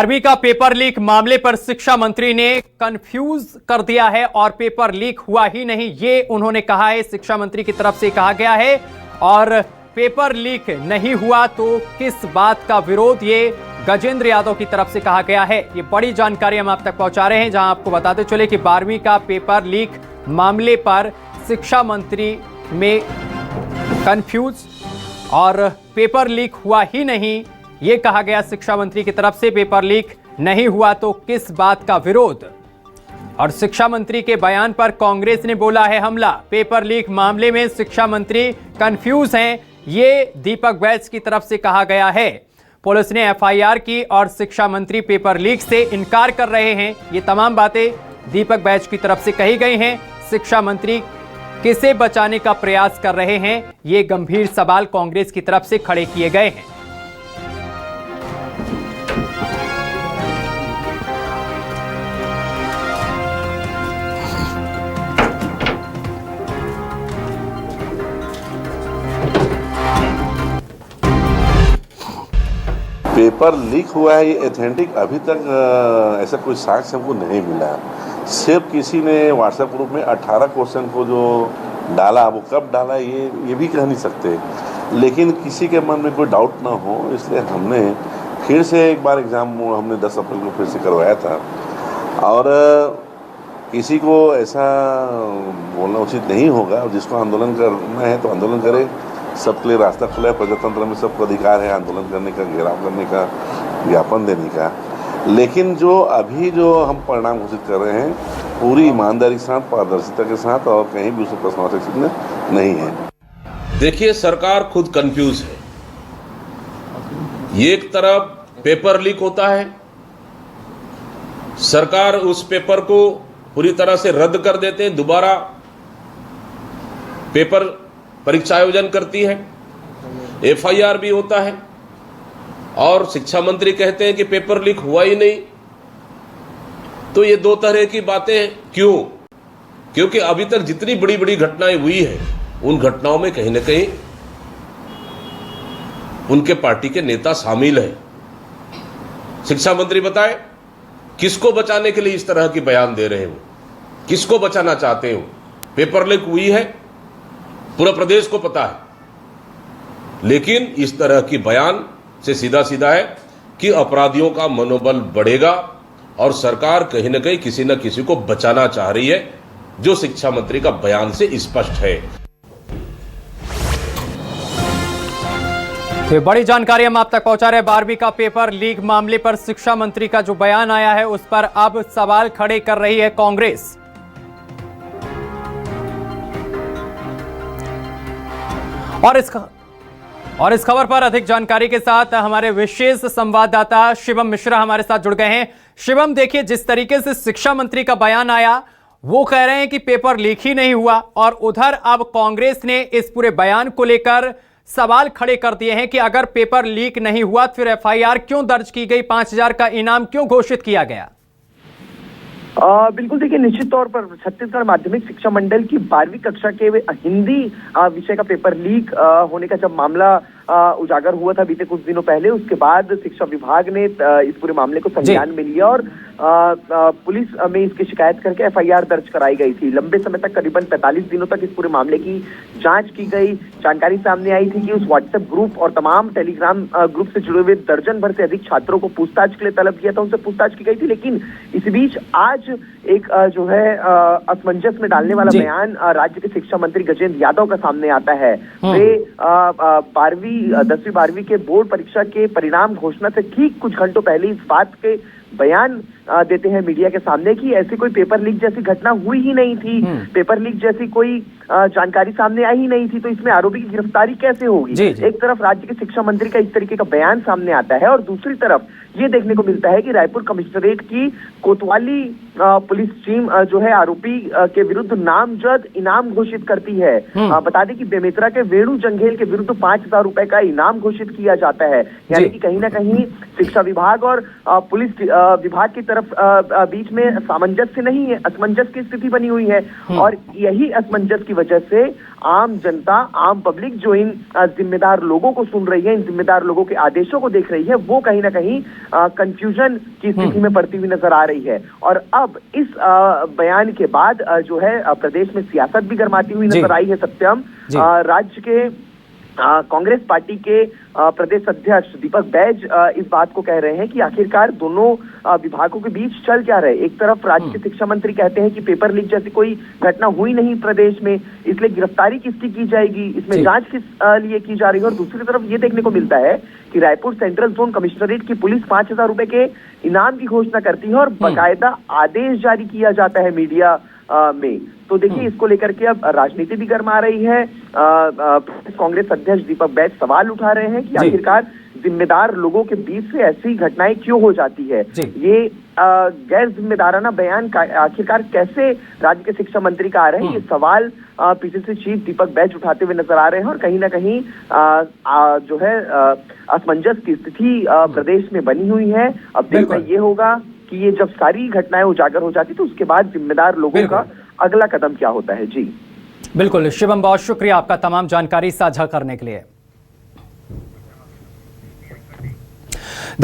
12वीं का paper leak मामले पर शिक्षा मंत्री ने कंफ्यूज कर दिया है और पेपर लीक हुआ ही नहीं, ये उन्होंने कहा है। शिक्षा मंत्री की तरफ से कहा गया है और पेपर लीक नहीं हुआ तो किस बात का विरोध, ये गजेंद्र यादव की तरफ से कहा गया है। ये बड़ी जानकारी हम आप तक पहुंचा रहे हैं, जहां आपको बताते चले कि 12वीं का पेपर लीक मामले पर शिक्षा मंत्री में कंफ्यूज और पेपर लीक हुआ ही नहीं, ये कहा गया शिक्षा मंत्री की तरफ से। पेपर लीक नहीं हुआ तो किस बात का विरोध, और शिक्षा मंत्री के बयान पर कांग्रेस ने बोला है हमला। पेपर लीक मामले में शिक्षा मंत्री कंफ्यूज हैं, ये दीपक बैज की तरफ से कहा गया है। पुलिस ने एफआईआर की और शिक्षा मंत्री पेपर लीक से इनकार कर रहे हैं। ये तमाम बातें दीपक बैज की तरफ से कही गई हैं। शिक्षा मंत्री किसे बचाने का प्रयास कर रहे हैं, ये गंभीर सवाल कांग्रेस की तरफ से खड़े किए गए हैं। पेपर लीक हुआ है, ये ऑथेंटिक अभी तक ऐसा कोई साक्ष्य हमको नहीं मिला। सिर्फ किसी ने व्हाट्सएप ग्रुप में 18 क्वेश्चन को जो डाला, वो कब डाला ये भी कह नहीं सकते, लेकिन किसी के मन में कोई डाउट ना हो इसलिए हमने फिर से एक बार एग्ज़ाम हमने 10 अप्रैल को फिर से करवाया था। और किसी को ऐसा बोलना उचित नहीं होगा, और जिसको आंदोलन करना है तो आंदोलन करे, सबके लिए रास्ता खुला है। प्रजातंत्र में सबको अधिकार है आंदोलन करने का, घेराव करने का, ज्ञापन देने का। लेकिन जो अभी जो हम परिणाम घोषित कर रहे हैं पूरी ईमानदारी के साथ, पारदर्शिता के साथ, और कहीं भी उसे प्रश्न नहीं है। देखिए, सरकार खुद कंफ्यूज है। एक तरफ पेपर लीक होता है, सरकार उस पेपर को पूरी तरह से रद्द कर देते हैं, दोबारा पेपर परीक्षा आयोजन करती है, एफआईआर भी होता है, और शिक्षा मंत्री कहते हैं कि पेपर लीक हुआ ही नहीं। तो ये दो तरह की बातें क्यों? क्योंकि अभी तक जितनी बड़ी बड़ी घटनाएं हुई है उन घटनाओं में कहीं ना कहीं उनके पार्टी के नेता शामिल हैं। शिक्षा मंत्री बताए किसको बचाने के लिए इस तरह की बयान दे रहे हो, किसको बचाना चाहते हो? पेपर लीक हुई है, पूरा प्रदेश को पता है, लेकिन इस तरह की बयान से सीधा सीधा है कि अपराधियों का मनोबल बढ़ेगा और सरकार कहीं ना कहीं किसी न किसी को बचाना चाह रही है, जो शिक्षा मंत्री का बयान से स्पष्ट है। तो बड़ी जानकारी हम आप तक पहुंचा रहे हैं। 12वीं का पेपर लीक मामले पर शिक्षा मंत्री का जो बयान आया है उस पर अब सवाल खड़े कर रही है कांग्रेस। और इस खबर पर अधिक जानकारी के साथ हमारे विशेष संवाददाता शिवम मिश्रा हमारे साथ जुड़ गए हैं। शिवम, देखिए, जिस तरीके से शिक्षा मंत्री का बयान आया, वो कह रहे हैं कि पेपर लीक ही नहीं हुआ, और उधर अब कांग्रेस ने इस पूरे बयान को लेकर सवाल खड़े कर दिए हैं कि अगर पेपर लीक नहीं हुआ तो फिर एफआईआर क्यों दर्ज की गई, 5000 का इनाम क्यों घोषित किया गया? बिल्कुल, देखिए, निश्चित तौर पर छत्तीसगढ़ माध्यमिक शिक्षा मंडल की 12वीं कक्षा के हिंदी विषय का पेपर लीक होने का जब मामला उजागर हुआ था बीते कुछ दिनों पहले, उसके बाद शिक्षा विभाग ने इस पूरे मामले को संज्ञान में लिया और पुलिस में इसकी शिकायत करके एफआईआर दर्ज कराई गई थी। लंबे समय तक, करीबन 45 दिनों तक इस पूरे मामले की जांच की गई। जानकारी सामने आई थी कि उस व्हाट्सएप ग्रुप और तमाम टेलीग्राम ग्रुप से जुड़े हुए दर्जन भर से अधिक छात्रों को पूछताछ के लिए तलब किया था, उनसे पूछताछ की गई थी। लेकिन इस बीच आज एक जो है असमंजस में डालने वाला बयान राज्य के शिक्षा मंत्री गजेंद्र यादव का सामने आता है। वे 10वीं 12वीं के बोर्ड परीक्षा के परिणाम घोषणा से ठीक कुछ घंटों पहले इस बात के बयान देते हैं मीडिया के सामने कि ऐसी कोई पेपर लीक जैसी घटना हुई ही नहीं थी, पेपर लीक जैसी कोई जानकारी सामने आई ही नहीं थी, तो इसमें आरोपी की गिरफ्तारी कैसे होगी? एक तरफ राज्य के शिक्षा मंत्री का इस तरीके का बयान सामने आता है और दूसरी तरफ ये देखने को मिलता है कि रायपुर कमिश्नरेट की कोतवाली पुलिस टीम जो है आरोपी के विरुद्ध नामजद इनाम घोषित करती है। बता दें कि बेमेतरा के वेणु जंघेल के विरुद्ध 5000 रुपए का इनाम घोषित किया जाता है। यानी कि कहीं ना कहीं शिक्षा विभाग और पुलिस विभाग की तरफ तरफ बीच में सामंजस्य नहीं है, असमंजस की स्थिति बनी हुई है। और यही असमंजस की वजह से आम जनता, आम पब्लिक जो इन जिम्मेदार लोगों को सुन रही है, इन जिम्मेदार लोगों के आदेशों को देख रही है, वो कहीं ना कहीं कंफ्यूजन की स्थिति में पड़ती हुई नजर आ रही है। और अब इस बयान के बाद जो है प्रदेश में सियासत भी गरमाती हुई नजर आई है। सत्यम, राज्य के कांग्रेस पार्टी के प्रदेश अध्यक्ष दीपक बैज इस बात को कह रहे हैं कि आखिरकार दोनों विभागों के बीच चल क्या रहे। एक तरफ राज्य के शिक्षा मंत्री कहते हैं कि पेपर लीक जैसी कोई घटना हुई नहीं प्रदेश में, इसलिए गिरफ्तारी किसकी की जाएगी, इसमें जांच किस लिए की जा रही है। और दूसरी तरफ ये देखने को मिलता है कि रायपुर सेंट्रल जोन कमिश्नरेट की पुलिस 5,000 रुपए के इनाम की घोषणा करती है और बाकायदा आदेश जारी किया जाता है मीडिया में। तो देखिए, इसको लेकर के अब राजनीति भी गर्मा रही है। कांग्रेस अध्यक्ष दीपक बैज सवाल उठा रहे हैं कि आखिरकार जिम्मेदार लोगों के बीच से ऐसी घटनाएं क्यों हो जाती है। ये गैर जिम्मेदाराना बयान आखिरकार कैसे राज्य के शिक्षा मंत्री का आ रहे हैं, ये सवाल पीसीसी चीफ दीपक बैज उठाते हुए नजर आ रहे हैं। और कहीं ना कहीं जो है असमंजस की स्थिति प्रदेश में बनी हुई है। अब देखना ये होगा कि ये जब सारी घटनाएं उजागर हो जाती तो उसके बाद जिम्मेदार लोगों का अगला कदम क्या होता है। जी बिल्कुल शिवम, बहुत शुक्रिया आपका तमाम जानकारी साझा करने के लिए।